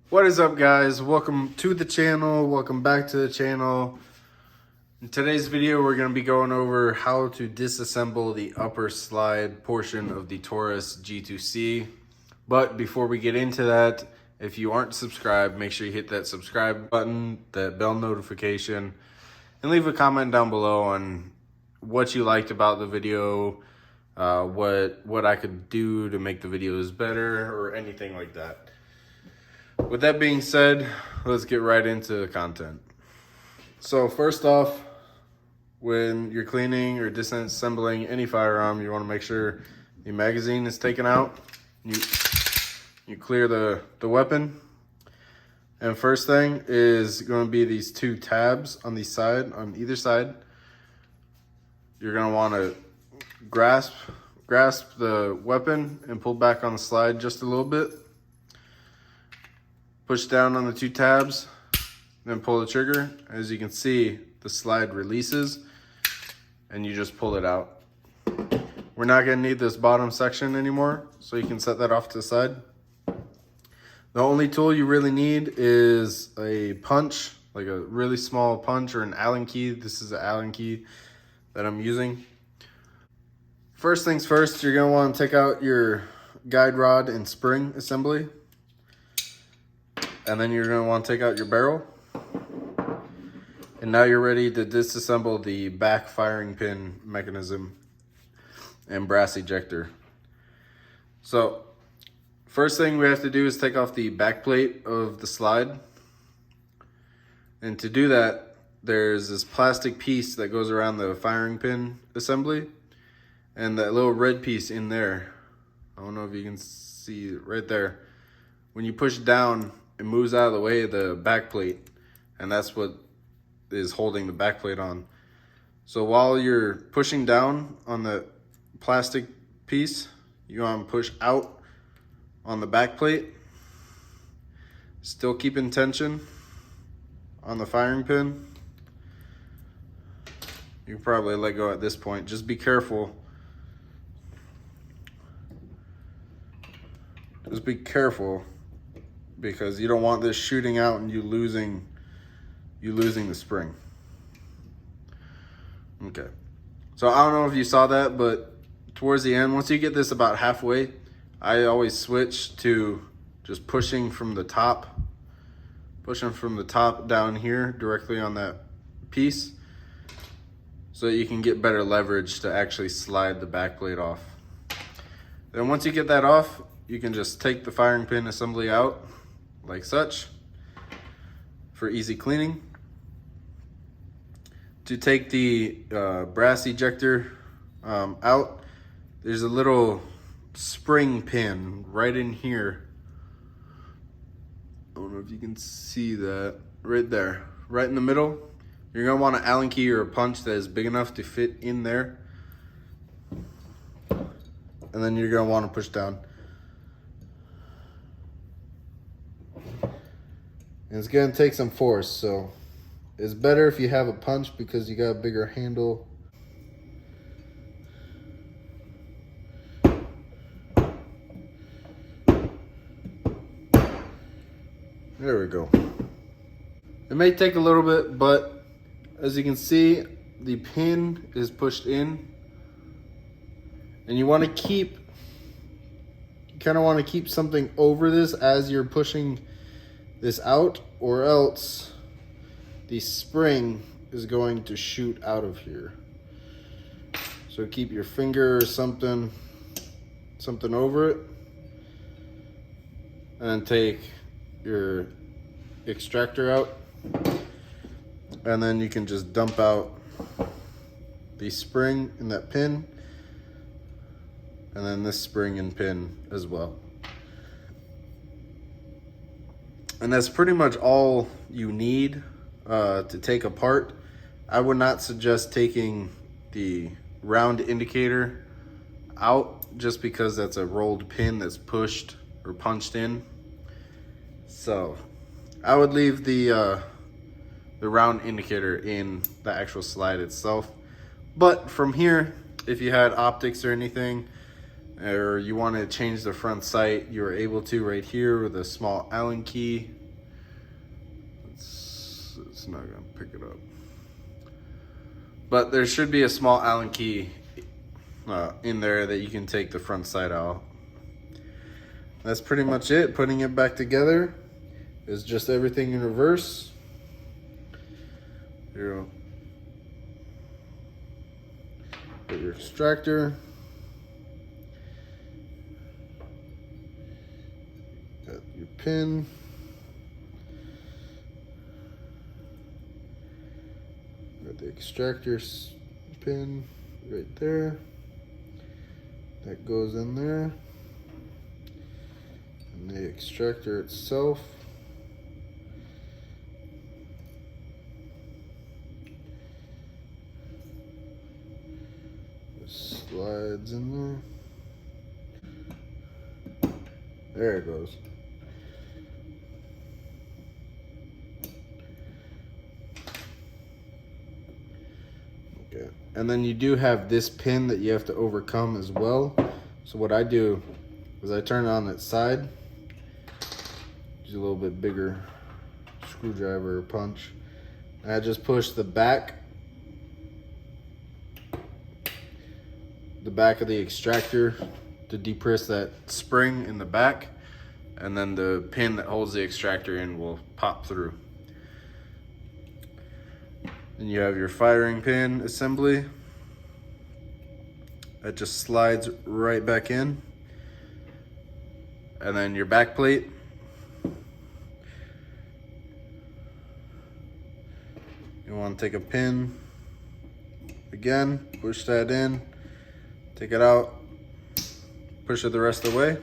What is up, guys? Welcome to the channel. Welcome back to the channel. In today's video, we're going to be going over how to disassemble the upper slide portion of the Taurus G2C. But before we get into that, if you aren't subscribed, make sure you hit that subscribe button, that bell notification, and leave a comment down below on what you liked about the video, what I could do to make the videos better, or anything like that. With that being said, let's get right into the content. So first off, when you're cleaning or disassembling any firearm, you want to make sure the magazine is taken out. You clear the weapon. And first thing is going to be these two tabs on the side, on either side. You're going to want to grasp the weapon and pull back on the slide just a little bit. Push down on the two tabs, then pull the trigger. As you can see, the slide releases and you just pull it out. We're not gonna need this bottom section anymore, so you can set that off to the side. The only tool you really need is a punch, like a really small punch or an Allen key. This is an Allen key that I'm using. First things first, you're gonna wanna take out your guide rod and spring assembly. And then you're going to want to take out your barrel. And now you're ready to disassemble the back firing pin mechanism and brass ejector. So first thing we have to do is take off the back plate of the slide. And to do that, there's this plastic piece that goes around the firing pin assembly. And that little red piece in there, I don't know if you can see it right there. When you push down, it moves out of the way of the back plate, and that's what is holding the back plate on. So while you're pushing down on the plastic piece, you want to push out on the back plate. Still keeping tension on the firing pin. You can probably let go at this point. Just be careful. Just be careful, because you don't want this shooting out and you losing the spring. Okay, so I don't know if you saw that, but towards the end, once you get this about halfway, I always switch to just pushing from the top down here directly on that piece, so that you can get better leverage to actually slide the back plate off. Then once you get that off, you can just take the firing pin assembly out like such for easy cleaning. To take the brass ejector out, there's a little spring pin right in here. I don't know if you can see that right there, right in the middle. You're gonna want an Allen key or a punch that is big enough to fit in there, and then you're gonna want to push down. And it's gonna take some force, so it's better if you have a punch because you got a bigger handle. There we go. It may take a little bit, but as you can see, the pin is pushed in, and you kind of want to keep something over this as you're pushing this out, or else the spring is going to shoot out of here. So keep your finger or something over it, and take your extractor out, and then you can just dump out the spring in that pin, and then this spring and pin as well. And that's pretty much all you need to take apart. I would not suggest taking the round indicator out, just because that's a rolled pin that's pushed or punched in. So I would leave the round indicator in the actual slide itself. But from here, if you had optics or anything, or you want to change the front sight, you're able to right here with a small Allen key. It's not gonna pick it up, but there should be a small Allen key in there that you can take the front sight out. That's pretty much it. Putting it back together is just everything in reverse. Here, put your extractor. Got your pin. Got the extractor pin right there. That goes in there. And the extractor itself just slides in there. There it goes. Okay. And then you do have this pin that you have to overcome as well. So what I do is I turn it on its side. Use a little bit bigger screwdriver or punch. And I just push the back of the extractor to depress that spring in the back, and then the pin that holds the extractor in will pop through. Then you have your firing pin assembly that just slides right back in, and then your back plate. You want to take a pin again, push that in, take it out, push it the rest of the way.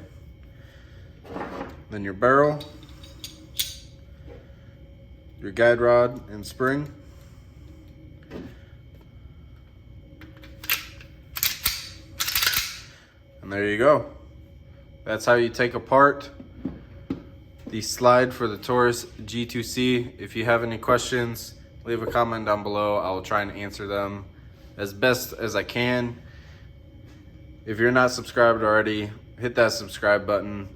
Then your barrel, your guide rod and spring. And there you go. That's how you take apart the slide for the Taurus G2C. If you have any questions, leave a comment down below. I will try and answer them as best as I can. If you're not subscribed already, hit that subscribe button.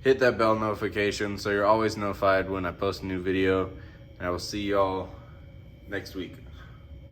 Hit that bell notification so you're always notified when I post a new video. And I will see y'all next week.